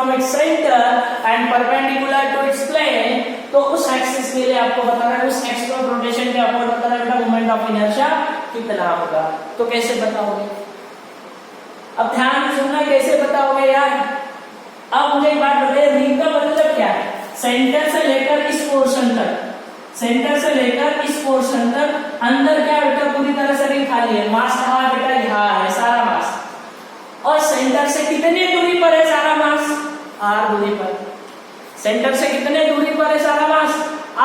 From its centre and perpendicular to its plane, तो उस axis के लिए आपको बताना है, उस एक्सिस ऑफ रोटेशन के अबाउट बताना है बेटा मोमेंट ऑफ इनर्शिया कितना होगा। तो कैसे बताओगे? अब ध्यान से सुनना, कैसे बताओगे यार? अब मुझे एक बात बताइए, रिंग का मतलब क्या है? सेंटर से लेकर इस पोर्शन तक, सेंटर से लेकर इस पोर्शन तक अंदर क्या बेटा पूरी तरह से रिंग खाली है, मास कहाँ बेटा? यहाँ है सारा मास। और सेंटर से कितने दूरी पर है सारा मास? r दूरी पर। सेंटर से कितने दूरी पर है सारा मास?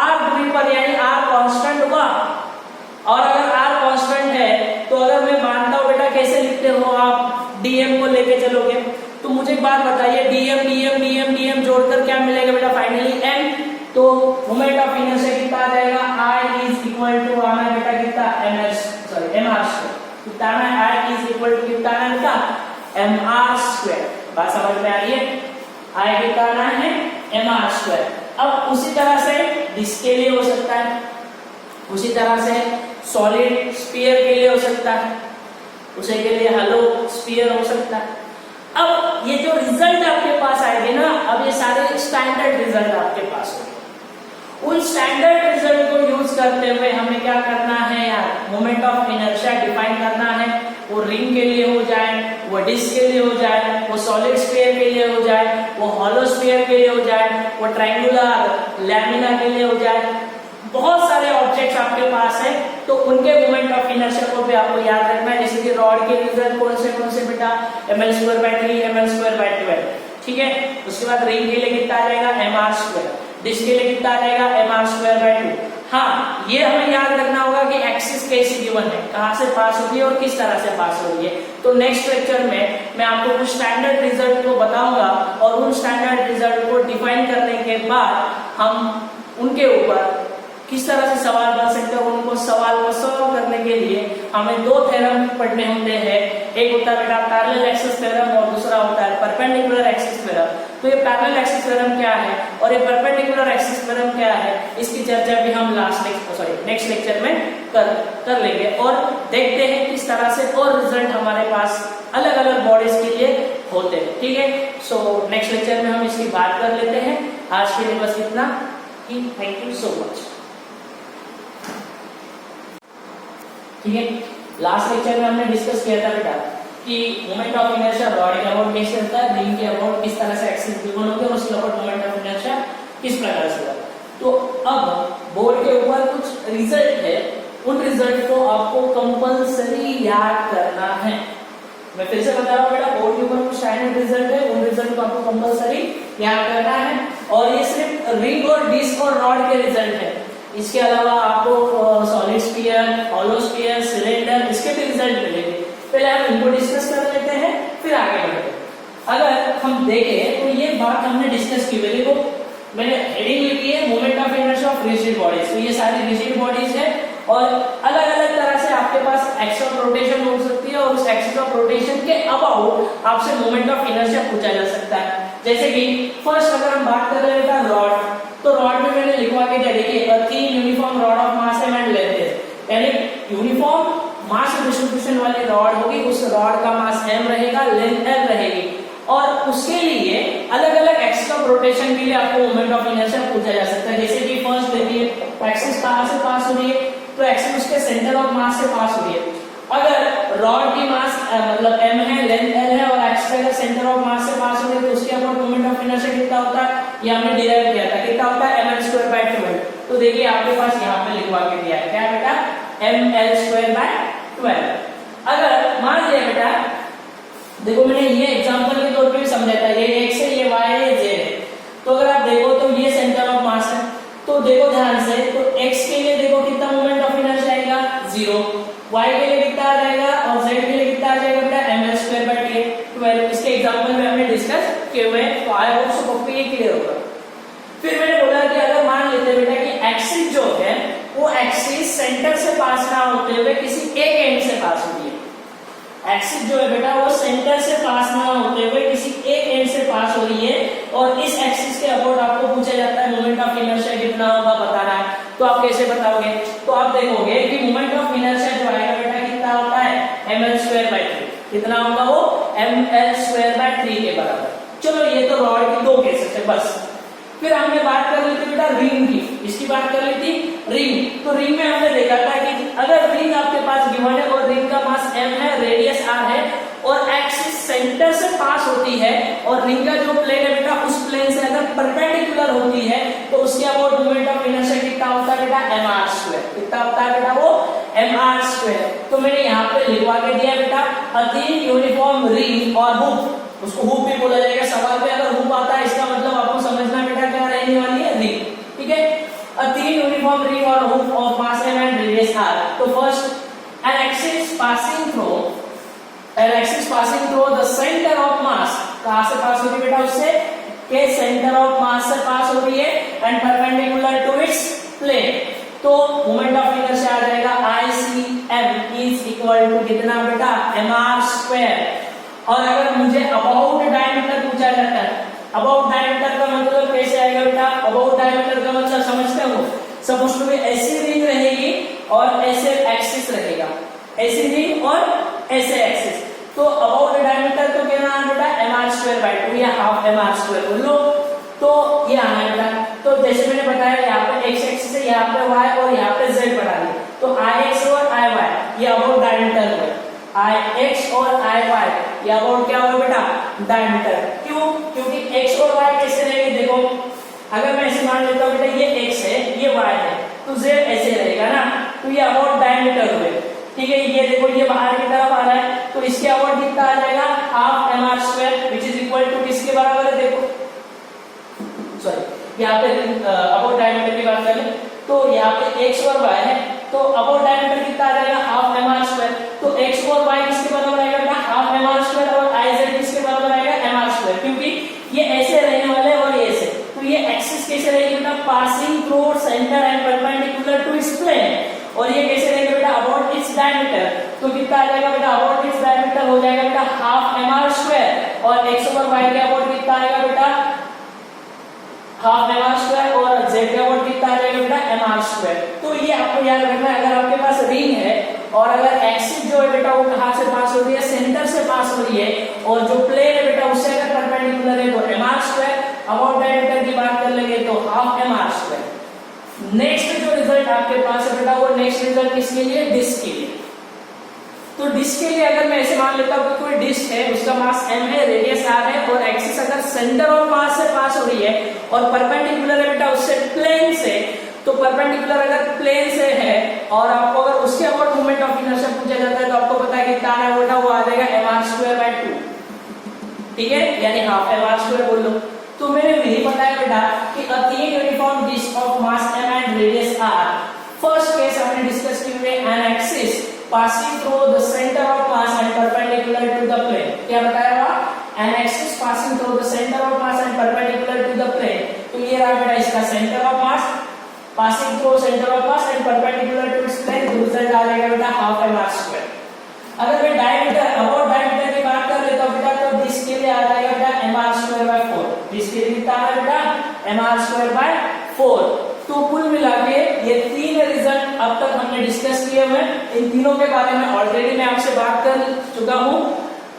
r दूरी पर, यानी r कांस्टेंट हुआ। और अगर r कांस्टेंट है तो अगर मैं मानता हूं बेटा, कैसे लिखते हो आप? dm को लेके चलोगे तो मुझे एक बात बताइए, dm dm dm dm जोड़कर क्या मिलेगा बेटा? Finally m। तो मोमेंट ऑफ इनर्शिया कितना आ जाएगा? I इज इक्वल टू आना बेटा कितना? mr कितना आना है? I इज इक्वल टू कितना आना बेटा? mr square. बात समझ में आ रही है? I कितना आना है? mr square. अब उसी तरह से डिस्क के लिए हो सकता है, उसी तरह से सॉलिड स्फीयर के लिए हो सकता है, उसे के लिए हेलो स्फीयर हो सकता है। अब ये जो रिजल्ट आपके पास आएंगे ना, अब ये सारे स्टैंडर्ड रिजल्ट आपके पास होंगे। उन स्टैंडर्ड रिजल्ट को यूज करते हुए हमें क्या करना है यार? मोमेंट ऑफ इनर्शिया डिफाइन करना है। वो रिंग के लिए हो जाए, वो डिस्क के लिए हो जाए, वो सॉलिड स्फीयर के लिए हो जाए, वो हॉलो स्फीयर के लिए हो जाए, वो ट्रायंगुलर लैमिना के लिए हो जाए, बहुत सारे ऑब्जेक्ट्स आपके पास है, तो उनके मोमेंट ऑफ इनर्शिया को भी आपको याद रखना है। जैसे कि रॉड के रिजल्ट कौन से बेटा? ml²/3 ml²/12, ठीक है। उसके बाद रिंग के लिए कितना आ जाएगा? mr²। डिस्क के लिए कितना आ जाएगा? mr²/2। हाँ, ये हमें याद रखना होगा कि एक्सिस कैसी गिवन है, कहां से पास होती है और किस तरह से पास हो रही है। तो नेक्स्ट लेक्चर में मैं आपको कुछ स्टैंडर्ड रिजल्ट को बताऊंगा और उन स्टैंडर्ड रिजल्ट को डिफाइन करने के बाद हम उनके ऊपर किस तरह से सवाल बन सकते हैं, उनको सवाल को सॉल्व करने के लिए हमें दो थ्योरम पढ़ने होते हैं। एक होता है बेटा पैरेलल एक्सिस थ्योरम और दूसरा होता है परपेंडिकुलर एक्सिस थ्योरम। तो ये पैरेलल एक्सिस थ्योरम क्या है और ये परपेंडिकुलर एक्सिस थ्योरम क्या है, इसकी चर्चा भी हम नेक्स्ट लेक्चर में कर लेंगे और देखते हैं किस तरह से और रिजल्ट हमारे पास अलग अलग बॉडीज के लिए होते हैं, ठीक है। सो नेक्स्ट लेक्चर में हम इसकी बात कर लेते हैं। आज के लिए बस इतना ही। Thank you so much. ठीक है, लास्ट लेक्चर में हमने डिस्कस किया था बेटा कि मोमेंट ऑफ इनर्शिया रॉड के अबाउट कैसे होता है, रिंग के अबाउट किस तरह से एक्सिस गिवन होती है और उसके अबाउट मोमेंट ऑफ इनर्शिया किस प्रकार से होता है। तो अब बोर्ड के ऊपर कुछ रिजल्ट है, उन रिजल्ट को आपको कंपल्सरी याद करना है। मैं फिर से बता रहा हूँ बेटा, बोर्ड के ऊपर कुछ स्टैंडर्ड रिजल्ट है, उन रिजल्ट को आपको कंपल्सरी याद करना है। और ये सिर्फ रिंग और डिस्क और रॉड के रिजल्ट है, इसके अलावा आपको solid sphere, hollow sphere, cylinder, इसके भी रिजल्ट मिलेंगे। पहले हम इनको डिस्कस कर लेते हैं, फिर आगे बढ़ते हैं। अगर हम देखें तो ये बात हमने डिस्कस की, देखो मैंने हेडिंग लिखी है moment of inertia of rigid bodies. तो ये सारी रिजिड बॉडीज है और अलग अलग तरह से आपके पास एक्सिस ऑफ रोटेशन हो सकती है और उस एक्सिस ऑफ रोटेशन के अबाउट आपसे मोमेंट ऑफ इनर्शिया पूछा जा सकता है। जैसे कि फर्स्ट अगर हम बात कर रहे हैं रॉड, तो रॉड में मैंने लिखवा के दिया, देखिए अ thin uniform rod of mass and length है, यानी यूनिफॉर्म मास डिस्ट्रीब्यूशन वाली रॉड होगी, उस रॉड का मास m रहेगा, लेंथ l रहेगी और उसके लिए अलग अलग एक्सिस ऑफ रोटेशन के लिए आपको मोमेंट ऑफ इनर्शिया पूछा जा सकता है। जैसे कि फर्स्ट देखिए एक्सिस कहां से पास हो रही है, तो एक्सिस उसके सेंटर ऑफ मास से पास हो रही है। अगर रॉड की मास मतलब m है, लेंथ l है और एक्सिस अगर सेंटर ऑफ मास से पास हो रही है तो उसके अबाउट मोमेंट ऑफ इनर्शिया कितना होता है, ये हमने डिराइव किया था, कितना होता है ml²/12। तो देखिए आपके पास यहाँ पे लिखवा के दिया है क्या बेटा, ml²/12। अगर मान लिया बेटा, देखो मैंने ये एग्जांपल के तौर पे भी समझाया था, ये x है, ये y है, ये z है। तो अगर आप देखो तो ये सेंटर ऑफ मास है, तो देखो ध्यान से, तो x के लिए देखो कितना मोमेंट ऑफ इनर्शिया आएगा 0, y के लिए कितना आ जाएगा और z के लिए कितना आ जाएगा बेटा ml²/12। इसके एग्जांपल में हमने डिस्कस किए हुए, तो आई होप सो आपको ये क्लियर होगा। फिर मैंने बोला कि अगर मान लेते बेटा कि एक्सिस जो है वो एक्सिस सेंटर से पास ना होते हुए किसी एक एंड से पास होती है। एक्सिस जो है बेटा वो सेंटर से पास ना होते हुए किसी एक एंड से पास हो रही है और इस एक्सिस के अबाउट आपको पूछा जाता है मोमेंट ऑफ इनर्शिया कितना होगा बताना है। तो आप कैसे बताओगे, तो आप देखोगे कि मोमेंट ऑफ इनर्शिया जो आएगा बेटा कितना होता है ml²/3। कितना होगा वो ml²/3 के बराबर। चलो ये तो रॉड की दो केसेस है बस। फिर हमने बात कर ली थी बेटा रिंग की, इसकी बात कर ली थी रिंग। तो रिंग में हमने देखा था कि अगर रिंग आपके पास गिवन है और रिंग का मास m है, रेडियस r है और एक्सिस सेंटर से पास होती है और रिंग का जो प्लेन है बेटा उस प्लेन से अगर परपेंडिकुलर होती है तो उसके अबाउट मोमेंट ऑफ इनर्शिया कितना होता है बेटा mr²। कितना होता है बेटा वो mr²। तो मैंने यहाँ पे लिखवा के दिया बेटा अ थिन यूनिफॉर्म रिंग और हुक, उसको हुक भी बोला जाएगा। सवाल में अगर हुक आता है इसका मतलब आपको समझना बेटा क्या रहने वाली है रिंग, ठीक है। अ थिन यूनिफॉर्म रिंग और hook of mass m and radius r। तो first N axis passing through the centre of मास, कहां से पास होती है बेटा उससे के सेंटर ऑफ मास से पास हो रही है and perpendicular to its plane. तो मोमेंट ऑफ इनर्शिया आ जाएगा ICM इज इक्वल टू कितना बेटा mr²। और अगर मुझे अबाउट डायमीटर पूछा जाता है, अबाउट डायमीटर का मतलब कैसे आएगा बेटा, अबाउट डायमीटर का मतलब समझते हो, सपोज टू बी ऐसी रिंग रहेगी और ऐसे एक्सिस रहेगा, ऐसी रिंग और ऐसे एक्सिस। तो अबाउट डायमीटर तो क्या आना बेटा mr²/2 या हाफ mr² बोल लो। तो ये आना है बेटा। तो जैसे मैंने बताया यहाँ पे x एक्सिस है, यहाँ पे y और यहाँ पे z बना दिया। तो Ix और Iy ये अबाउट डायमीटर है, Ix और Iy ये अबाउट क्या हुआ बेटा डायमीटर। क्यों? क्योंकि x और y कैसे रहेंगे, देखो अगर मैं ऐसे मान लेता हूँ बेटा ये x है ये y है तो z ऐसे रहेगा ना, तो ये अबाउट डायमीटर हुए, ठीक है। ये देखो ये बाहर की तरफ आ रहा है तो इसके अबाउट कितना आ जाएगा half mr² which is equal to किसके बराबर है, देखो सॉरी यहाँ पे अबाउट डायमीटर की बात करें तो यहाँ पे x और y है तो अबाउट डायमीटर कितना आ जाएगा हाफ mr²। तो x और y किसके बराबर आएगा बेटा हाफ mr² और Iz किसके बराबर आएगा mr², क्योंकि ये ऐसे रहने वाले और ये ऐसे। तो ये एक्सिस कैसे रहेगी बेटा passing through centre and perpendicular to its plane, और ये कैसे रहेगा बेटा अबाउट इट्स डायमीटर। तो कितना आ जाएगा बेटा अबाउट इट्स डायमीटर हो जाएगा बेटा हाफ mr² और x और y के अबाउट कितना आएगा बेटा हाफ mr² और z के अबाउट कितना आ जाएगा बेटा mr²। तो ये आपको याद रखना है, अगर आपके पास रिंग है और अगर एक्सिस जो है बेटा वो कहां से पास हो रही है सेंटर से पास हो रही है और जो प्लेन है बेटा उससे अगर परपेंडिकुलर है तो mr², अबाउट डायमीटर की बात कर लेंगे तो हाफ mr²। नेक्स्ट जो रिजल्ट आपके पास है बेटा वो नेक्स्ट रिजल्ट किसके लिए डिस्क के लिए। तो डिस्क के लिए अगर मैं ऐसे मान लेता हूं कि कोई डिस्क है उसका मास m है, रेडियस r है और एक्सिस अगर सेंटर ऑफ मास से पास हो रही है और परपेंडिकुलर है बेटा उससे प्लेन से, तो परपेंडिकुलर अगर प्लेन से है और आपको अगर उसके अबाउट मोमेंट ऑफ इनर्शिया पूछा जाता है तो आपको पता है कितना आना बेटा वो आ जाएगा mr²/2, ठीक है, यानी हाफ mr² बोल लो। तो मैंने यही बताया बेटा कि a thin uniform disc of mass m and radius r, first case हमने डिस्कस किए हुए an axis passing through the centre of mass and perpendicular to the plane. क्या बताया हुआ an axis passing through the centre of mass and perpendicular to the plane. तो ये रहा बेटा इसका centre of mass passing through centre of mass and perpendicular to its plane, result आ जाएगा बेटा हाफ mr²। अगर मैं डायमीटर अबाउट डायमीटर की बात कर लेता हूं बेटा तो डिस्क के लिए आ जाएगा बेटा mr²/4, डिस्क के लिए कितना आ रहा है बेटा mr²/4। तो कुल मिला के ये तीन रिजल्ट अब तक हमने डिस्कस किए हुए, इन तीनों के बारे में ऑलरेडी मैं आपसे बात कर चुका हूं।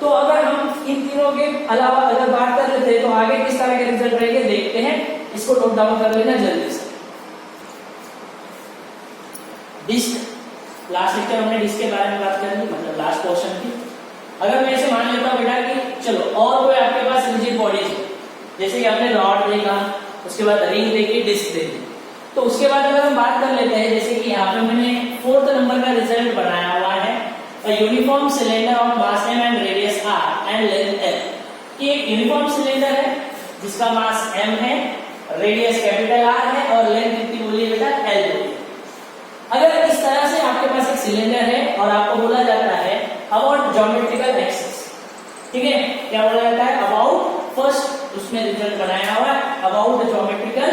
तो अगर हम इन तीनों के अलावा अगर बात कर लेते हैं तो आगे किस तरह के रिजल्ट रहेंगे देखते हैं, इसको नोट डाउन कर लेना जल्दी से। डिस्क लास्ट लेक्चर हमने डिस्क के बारे में बात कर ली, मतलब लास्ट पोर्शन की। अगर मैं ऐसे मान लेता हूं बेटा कि चलो और कोई आपके पास रिजिड बॉडीज है, जैसे कि आपने रॉड देखा, उसके बाद रिंग देखी, डिस्क देखी, तो उसके बाद अगर हम बात कर लेते हैं जैसे कि यहाँ पे मैंने 4th नंबर का रिजल्ट बनाया हुआ है uniform cylinder of mass m and radius r and length l। ये एक यूनिफॉर्म सिलेंडर है जिसका मास m है, रेडियस कैपिटल R है और लेंथ कितनी बोली बेटा l बोली। अगर इस तरह से आपके पास एक सिलेंडर है और आपको बोला जाता है अबाउट ज्योमेट्रिकल एक्सिस, ठीक है, क्या बोला जाता है अबाउट, फर्स्ट उसमें रिजल्ट बनाया हुआ है अबाउट द ज्योमेट्रिकल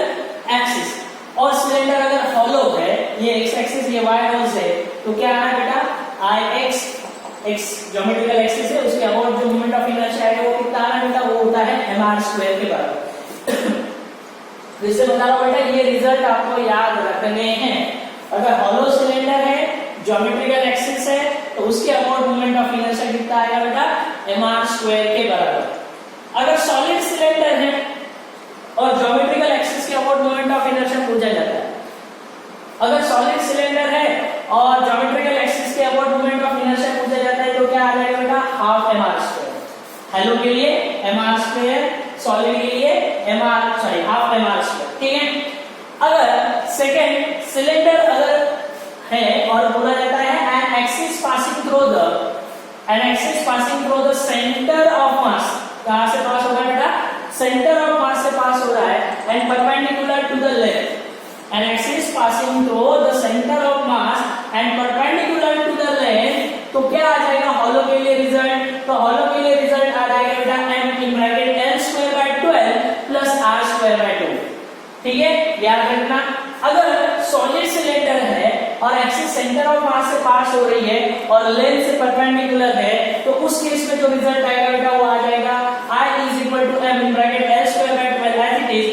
एक्सिस। और सिलेंडर अगर हॉलो है, ये x एक्सिस ये y एक्सिस है, तो क्या है बेटा Ix x ज्योमेट्रिकल एक्सिस है, उसके अबाउट जो मोमेंट ऑफ इनर्शिया है वो कितना है बेटा वो होता है mr² के बराबर। जैसे बता रहा हूं बेटा ये रिजल्ट आपको याद रखने हैं। अगर हॉलो सिलेंडर है, ज्योमेट्रिकल एक्सिस है, तो उसके अबाउट मोमेंट ऑफ इनर्शिया कितना आएगा बेटा mr² के बराबर। अगर सॉलिड सिलेंडर अगर सॉलिड सिलेंडर है और ज्योमेट्रिकल एक्सिस के अबाउट मोमेंट ऑफ इनर्शिया पूछा जाता है तो क्या आ जाएगा बेटा, हाफ mr²। हेलो के लिए mr², सॉलिड के लिए हाफ mr²। ठीक है। अगर सेकंड सिलेंडर अगर है और बोला जाता है an axis passing through the center of mass, कहां से पास होगा बेटा, सेंटर ऑफ मास से पास हो रहा है, and perpendicular to the length, an axis passing through the center of mass and perpendicular to the length, तो क्या आ जाएगा हॉलो के लिए रिजल्ट, तो हॉलो के लिए रिजल्ट आ जाएगा बेटा m in bracket l² plus r²/2। ठीक है, याद रखना। अगर सॉलिड सिलेंडर है और एक्सिस सेंटर ऑफ मास से पास हो रही है और लेंथ से परपेंडिकुलर है, तो उस केस में जो रिजल्ट आएगा बेटा वो आ जाएगा I is equal to m in bracket l² as it is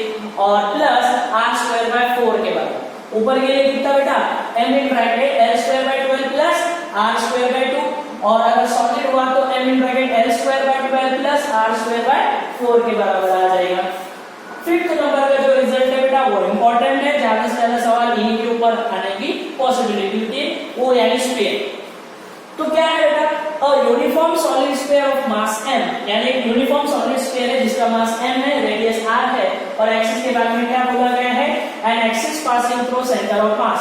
और प्लस r²/4 के बराबर। ऊपर के लिए कितना बेटा, m in bracket l² plus r²/2, और अगर सॉलिड हुआ तो m in bracket l² plus r²/4 के बराबर आ जाएगा। फिफ्थ नंबर का जो रिजल्ट है बेटा वो इंपॉर्टेंट है, ज्यादा से ज्यादा सवाल इन्हीं के ऊपर आने की पॉसिबिलिटी होती है, वो यानी स्फीयर। तो क्या है बेटा, a uniform solid sphere of mass m, यानी एक यूनिफॉर्म सॉलिड स्फीयर है जिसका मास m है, रेडियस r है, और एक्सिस के बारे में क्या बोला गया है, N axis passing through centre of मास,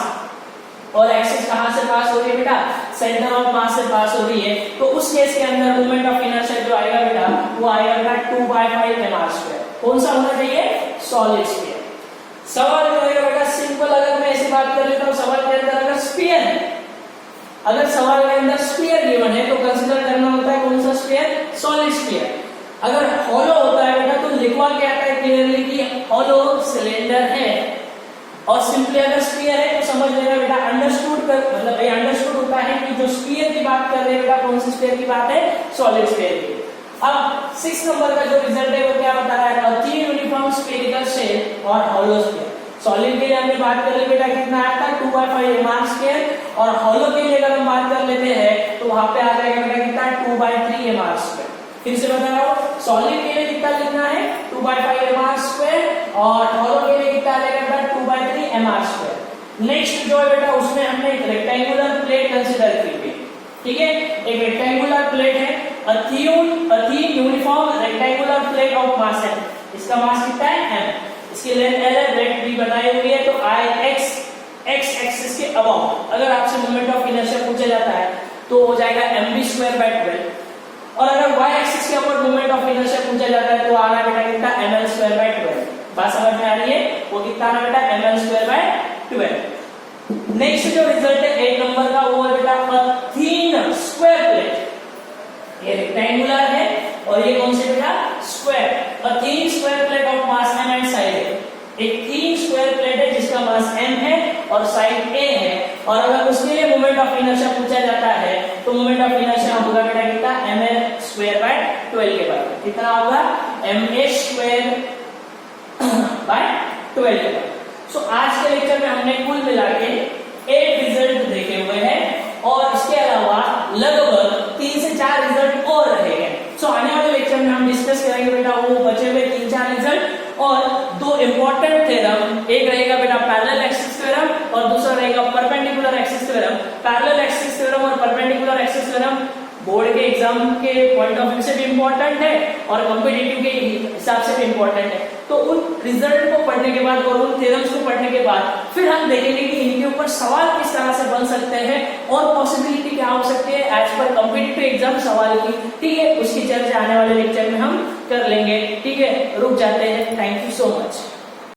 और एक्सिस कहां से पास हो रही है बेटा, सेंटर ऑफ मास से पास हो रही है। तो उस केस के अंदर मोमेंट ऑफ इनर्शिया जो आएगा बेटा वो आएगा बेटा 2/5 mr²। कौन सा होना चाहिए, सॉलिड स्फीयर। सवाल जो है बेटा सिंपल, अगर मैं ऐसी बात कर लेता हूं सवाल के अंदर अगर स्फीयर है, अगर सवाल के अंदर स्फीयर गिवन है तो कंसीडर करना होता है कौन सा स्फीयर, सॉलिड स्फीयर। अगर हॉलो होता है बेटा तो लिखवा के आता है क्लियरली कि हॉलो सिलेंडर है, और सिंपली अगर स्फीयर है तो समझ लेना बेटा अंडरस्टूड कर, मतलब ये अंडरस्टूड होता है कि जो स्फीयर की बात कर रहे हैं बेटा कौन सी स्फीयर की बात है, सॉलिड स्फीयर की। अब 6 नंबर का जो रिजल्ट है वो क्या बता रहा है, थ्री यूनिफॉर्म स्फेरिकल शेप और हॉलो स्फीयर। सॉलिड के लिए हमने बात कर ली बेटा कितना आया था 2/5 mr², और हॉलो के लिए अगर हम बात कर लेते हैं तो वहां पे आ जाएगा बेटा कितना 2/3 mr²। फिर से बता रहा हूं, सॉलिड के लिए कितना लिखना है 2/5 mr², और हॉलो के लिए कितना आ जाएगा बेटा 2/3 mr²। नेक्स्ट जो है बेटा उसमें हमने एक रेक्टेंगुलर प्लेट कंसीडर की थी। ठीक है, एक रेक्टेंगुलर प्लेट है, a thin uniform rectangular plate of mass है, इसका मास कितना है m, इसकी लेंथ l है, ब्रेड्थ भी बताई हुई है, तो I x एक्सिस के अबाउट अगर आपसे मोमेंट ऑफ इनर्शिया पूछा जाता है तो हो जाएगा mv²/12, और अगर y एक्सिस के अबाउट मोमेंट ऑफ इनर्शिया पूछा जाता है तो आ रहा है बेटा कितना ml²/12। बात समझ में आ रही है, वो कितना आ रहा है बेटा ml²/12। नेक्स्ट जो रिजल्ट है 8 नंबर का वो है बेटा थीन स्क्वायर प्लेट, ये रेक्टेंगुलर है और ये कौन से बेटा स्क्वायर, और thin square plate of mass m and side है। एक थीन स्क्वायर प्लेट है जिसका मास m है और साइड a है, और अगर उसके लिए मोमेंट ऑफ इनर्शिया पूछा जाता है तो मोमेंट ऑफ इनर्शिया होगा बेटा कितना ma²/12 के बराबर। कितना होगा ma²/12 के बराबर। सो आज के लेक्चर में हमने कुल मिला के 8 रिजल्ट देखे हुए हैं, और इसके अलावा लगभग 3 से 4 रिजल्ट और रहेंगे। सो आने वाले लेक्चर में हम डिस्कस करेंगे बेटा वो बचे हुए 3-4 रिजल्ट, और 2 इंपॉर्टेंट थ्योरम, एक रहेगा बेटा पैरेलल एक्सिस थ्योरम और दूसरा रहेगा perpendicular axis theorem. Parallel axis theorem और परपेंडिकुलर एक्सिस थ्योरम बोर्ड के एग्जाम के पॉइंट ऑफ व्यू से भी इंपॉर्टेंट है और कॉम्पिटिटिव के हिसाब से भी इंपॉर्टेंट है। तो उन रिजल्ट को पढ़ने के बाद और उन थ्योरम्स को पढ़ने के बाद फिर हम देखेंगे कि इनके ऊपर सवाल किस तरह से बन सकते हैं और पॉसिबिलिटी क्या हो सकती है एज पर कॉम्पिटिटिव एग्जाम सवाल की। ठीक है, उसकी चर्चा आने वाले लेक्चर में हम कर लेंगे। ठीक है, रुक जाते हैं। Thank you so much.